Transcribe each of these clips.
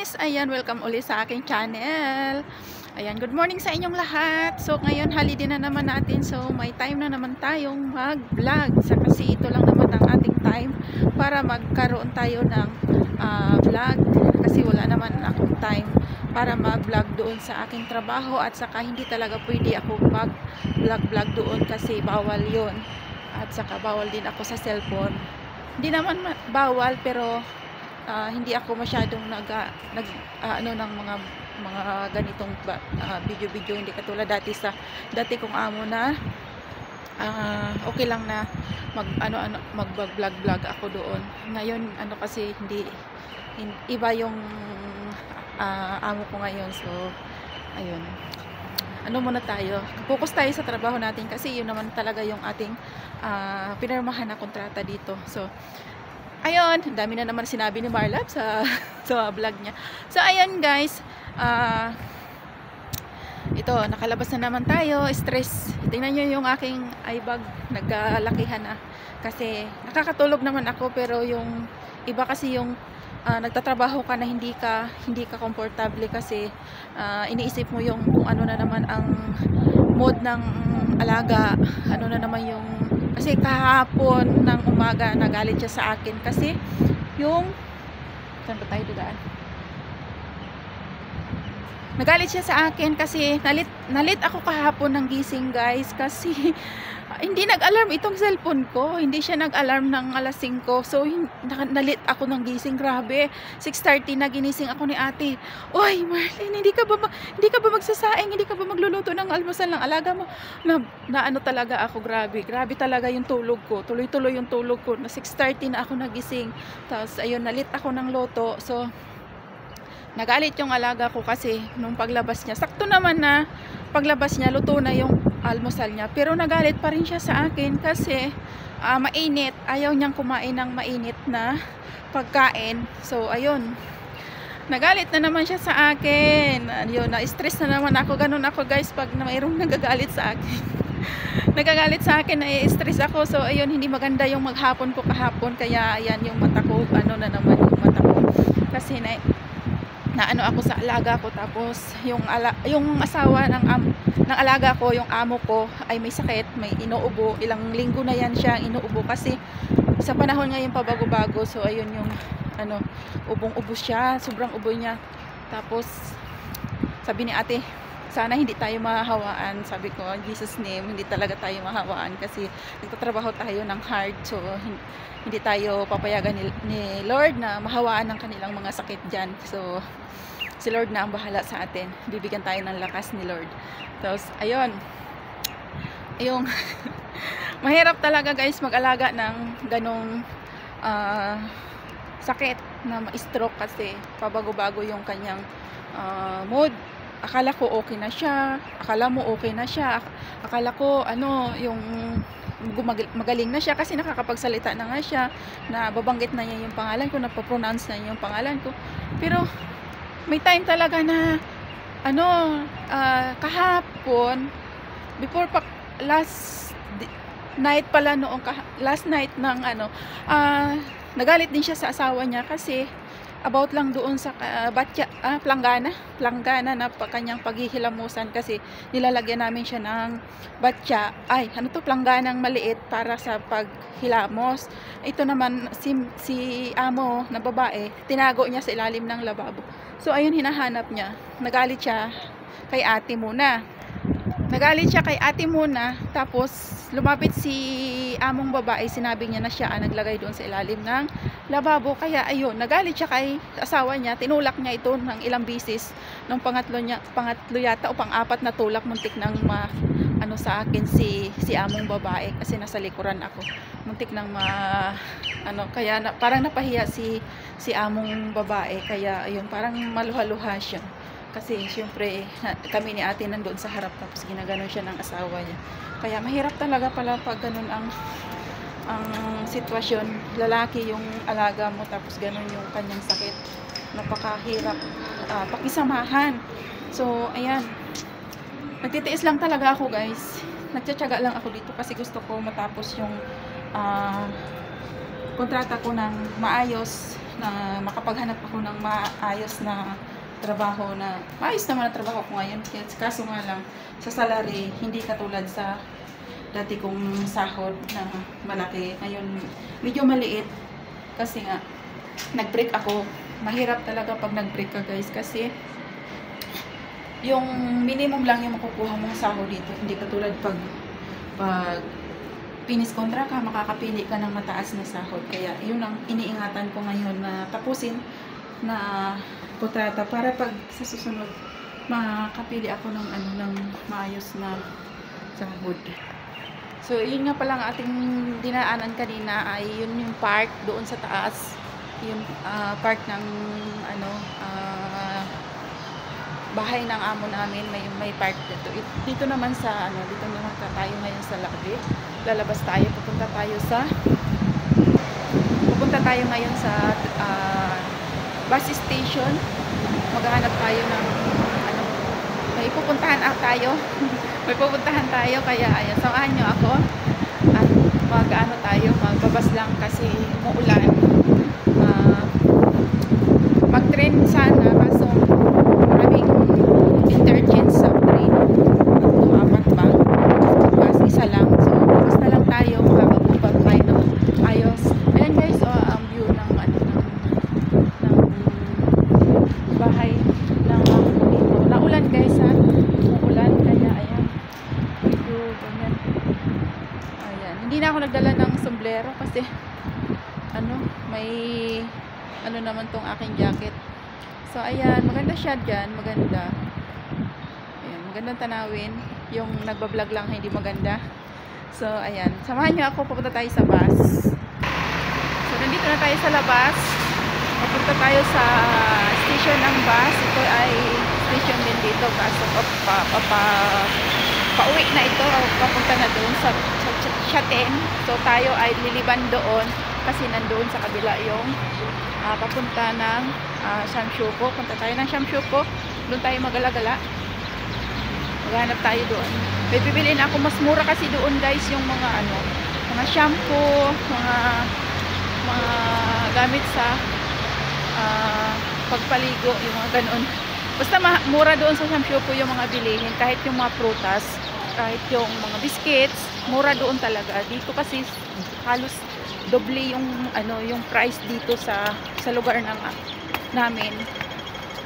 guys! Ayan, welcome ulit sa aking channel. Ayan, good morning sa inyong lahat. So, ngayon holiday na naman natin. So, may time na naman tayong mag-vlog. Kasi ito lang naman ang ating time para magkaroon tayo ng vlog. Kasi wala naman akong time para mag-vlog doon sa aking trabaho. At saka hindi talaga pwede ako mag-vlog doon kasi bawal yon. At saka bawal din ako sa cellphone. Hindi naman bawal pero hindi ako masyadong ano ng mga ganitong video hindi katulad dati kong amo na okay lang na mag-vlog ako doon. Ngayon kasi hindi iba yung amo ko ngayon. So ayun, muna tayo, focus tayo sa trabaho natin kasi yun naman talaga yung ating pinirmahan na kontrata dito. So ayun, dami na naman sinabi ni Marlab sa vlog niya. So ayun guys, ito, nakalabas na naman tayo. Stress. Tingnan nyo yung aking eye bag, nagkalakihan na. Kasi nakakatulog naman ako pero yung iba kasi yung nagtatrabaho ka na hindi ka komportable kasi iniisip mo yung kung ano na naman ang mood ng alaga, ano na naman yung kasi kahapon ng umaga nagalit siya sa akin kasi yung saan ba tayo dadaan? Nagalit siya sa akin kasi nalit ako kahapon ng gising guys kasi hindi nag-alarm itong cellphone ko. Hindi siya nag-alarm ng alas 5. So nalit ako ng gising, grabe. 6:30 na ginising ako ni ate. Oy Marlene, hindi ka ba magsasaing? Hindi ka ba magluluto ng almusal ng alaga mo? Na ano talaga ako, grabe talaga yung tulog ko. Tuloy-tuloy yung tulog ko. Na 6:30 na ako nagising. Tapos ayun, nalit ako ng loto. So nagalit yung alaga ko kasi nung paglabas niya, sakto naman na paglabas niya, luto na yung almusal niya. Pero nagalit pa rin siya sa akin kasi mainit. Ayaw niyang kumain ng mainit na pagkain. So, ayun. Nagalit na naman siya sa akin. Ayun, na-stress na naman ako. Ganun ako guys pag mayroong nagagalit sa akin. Nagagalit sa akin, na-stress ako. So, ayun, hindi maganda yung maghapon ko kahapon. Kaya, ayan, yung mata ko, ano na naman yung mata ko. Kasi, na ako sa alaga ko, tapos yung asawa ng alaga ko, yung amo ko ay may sakit, may inuubo, ilang linggo na yan siya inuubo kasi sa panahon ngayon pabago-bago. So ayun yung ubong-ubo siya, sobrang ubo niya. Tapos sabi ni ate, sana hindi tayo mahawaan. Sabi ko, in Jesus name, hindi talaga tayo mahawaan kasi nagtatrabaho tayo ng hard. So hindi tayo papayagan ni Lord na mahawaan ng kanilang mga sakit dyan. So si Lord na ang bahala sa atin. Bibigyan tayo ng lakas ni Lord. Tapos ayun, yung mahirap talaga guys mag-alaga ng ganong sakit na ma-stroke kasi pabago-bago yung kanyang mood. Akala ko okay na siya, akala mo okay na siya, akala ko yung magaling na siya kasi nakakapagsalita na nga siya, na babanggit na niya yung pangalan ko, napopronounce na niya yung pangalan ko. Pero may time talaga na kahapon, before last night pala noong last night ng nagalit din siya sa asawa niya kasi about lang doon sa planggana na kanyang paghihilamusan kasi nilalagyan namin siya ng batya, plangganang maliit para sa paghilamos. Ito naman si amo na babae, tinago niya sa ilalim ng lababo. So ayun, hinahanap niya. Nagalit siya kay ate muna. Tapos lumapit si among babae, sinabi niya na siya naglagay doon sa ilalim ng lababo. Kaya ayun, nagalit siya kay asawa niya, tinulak niya ito ng ilang bisis. Nung pangatlo yata o pang-apat na tulak, muntik nang sa akin si among babae kasi nasa likuran ako. Muntik nang kaya parang napahiya si among babae. Kaya ayun, parang maluha-luha siya. Kasi syempre kami ni ate nandoon sa harap, tapos ginaganon siya ng asawa niya. Kaya mahirap talaga pala pag ganun ang sitwasyon. Lalaki yung alaga mo tapos ganun yung kanyang sakit. Napakahirap pakisamahan. So ayan, nagtitiis lang talaga ako guys. Nagtsatsaga lang ako dito kasi gusto ko matapos yung kontrata ko ng maayos. na makapaghanap ako ng maayos na trabaho na maayos naman na trabaho ko ngayon. Kaso nga lang sa salary hindi katulad sa dati kong sahod na malaki. Ngayon medyo maliit kasi nga nag-break ako. Mahirap talaga pag nag-break ka guys kasi yung minimum lang yung makukuha mong sahod dito. Hindi katulad pag finish contract ka, makakapili ka ng mataas na sahod. Kaya yun ang iniingatan ko ngayon na tapusin na kontrata para pag sa susunod makakapili ako ng ng maayos na sahod. So yun nga pala ang ating dinaanan kanina ay yun yung park doon sa taas. Yung park ng bahay ng amo namin, may park dito. Dito naman sa dito naman tayo ngayon sa lobby. Lalabas tayo, pupunta tayo ngayon sa bus station. Maghahanap tayo ng may pupuntahan tayo. May pupuntahan tayo kaya ayan, samahan nyo ako. At magbabas lang kasi umuulan. Mag-train sana kaso maraming interchange sa train. 2-4 ba? Bus isa lang. So bus na lang tayo, makakapupag tayo ng ayos. Ayan guys, ang view ng bahay ng dito. Naulan guys ha. Umuulan kaya ayan. Medyo ganyan. Ayan. Hindi na ako nagdala ng sombrero kasi may naman tong aking jacket. So ayan, maganda siya dyan, maganda. Ayan, magandang tanawin. Yung nagbablog lang hindi maganda. So ayan, samahan niyo ako, pupunta tayo sa bus. So nandito na tayo sa labas. Pupunta tayo sa station ng bus. Ito ay station din dito kaso pauwi na ito, papunta na doon sa Shaten. So tayo ay liliban doon kasi nandoon sa kabila yung papunta ng Shamshuko. Punta tayo ng Shamshuko. Doon tayo magalagala. Maghanap tayo doon. May bibiliin ako, mas mura kasi doon guys yung mga mga shampoo, mga gamit sa pagpaligo, yung mga ganon. Basta mura doon sa Shamshuko yung mga bilihin, kahit yung mga prutas, kahit yung mga biscuits, mura doon talaga. Dito kasi halos doble yung yung price dito sa lugar namin.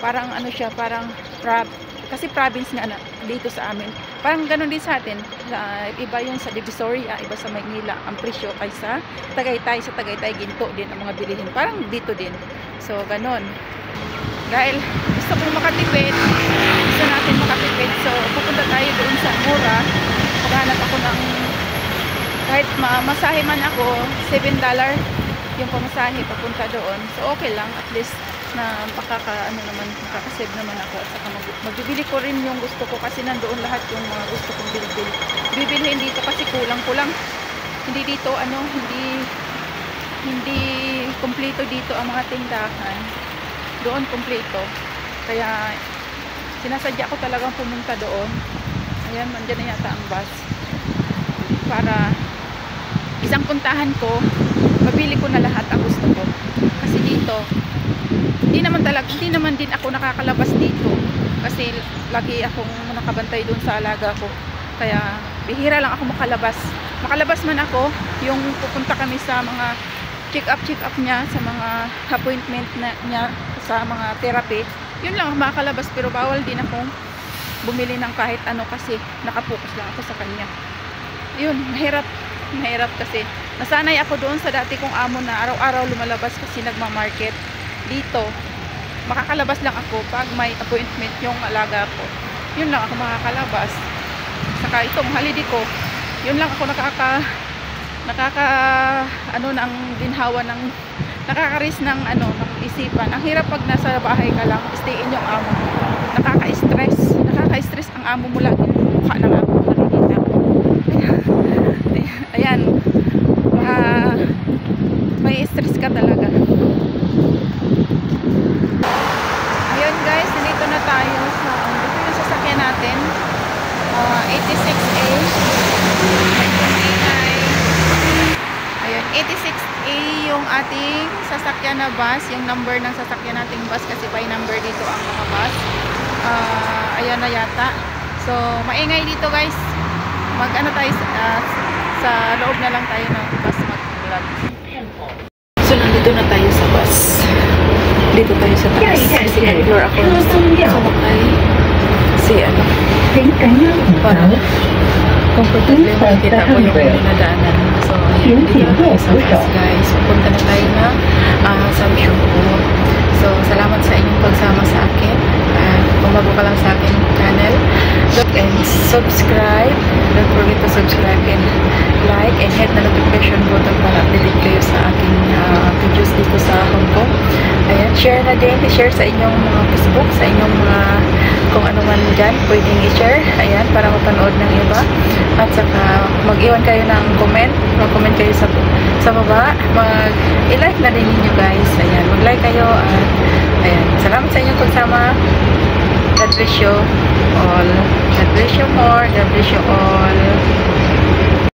Parang siya, parang kasi province nga dito sa amin. Parang ganoon din sa atin. Iba yung sa Divisoria, iba sa Maynila ang presyo kaysa Tagaytay. Sa Tagaytay ginto din ang mga bilihin. Parang dito din. So ganoon. Dahil gusto natin makatipid. So pupunta tayo doon sa mura. Maghanap ako ng kahit masahe man ako, $7 yung pamasahe papunta doon. So okay lang, at least na makakasave naman ako at saka magbibili ko rin yung gusto ko kasi nandoon lahat yung mga gusto kong bibilhin dito kasi kulang. Hindi dito hindi kumpleto dito ang mga tindahan. Doon kumpleto. Kaya sinasadya ko talagang pumunta doon. Ayan, nandiyan na yata ang bus. Para isang puntahan ko, mabili ko na lahat ang gusto ko. Kasi dito, hindi naman din ako nakakalabas dito. Kasi lagi akong nakabantay doon sa alaga ko. Kaya bihira lang ako makalabas. Makalabas man ako, yung pupunta kami sa mga check-up niya, sa mga appointment niya, sa mga therapy. Yun lang makakalabas, pero bawal din akong bumili ng kahit kasi nakapokus lang ako sa kanya. Yun, mahirap kasi nasanay ako doon sa dati kong amo na araw-araw lumalabas kasi nagma-market. Dito makakalabas lang ako pag may appointment yung alaga ko. Yun lang ako makakalabas. Saka itong holiday ko, yun lang ako ng ginhawa ng nakaka-risk ng isipan. Ang hirap pag nasa bahay ka lang, stayin yung amo mo. Nakaka-stress ang amo mo, lagi yung mukha ng amo mo nakikita. Ayan, may stress ka talaga. Ayun guys, dito na tayo sa dito yung sasakyan natin, 86A. Ayun, 86A yung ating sasakyan na bus, yung number ng sasakyan nating bus kasi by number dito ang mga bus. Ayan na yata. So, maingay dito guys. Mag-ano tayo sa loob na lang tayo ng bus mag-vlog. So, nandito na tayo sa bus. Dito tayo sa taas. Second floor ako. Sumakay. Kasi ano, para comfortable makikita ko yung dinadaanan. So, ayan, dito na tayo sa bus guys. Pupunta na tayo na Samshuko. So, salamat sa inyong pagsama sa akin. Kung bago ka lang sa akin channel, and subscribe. Don't forget to subscribe and like and hit the notification button para update kayo sa aking videos dito sa Hong Kong. Ayan, share na din. I-share sa inyong mga Facebook, sa inyong mga kung ano man dyan, pwedeng i-share. Ayan, para mapanood ng iba. At saka mag-iwan kayo ng comment. Mag-comment kayo sa baba. I-like na din ninyo guys. Ayan, mag-like kayo. Ayan, salamat sa inyong pagsama. God bless you all. God bless you more. God bless you all.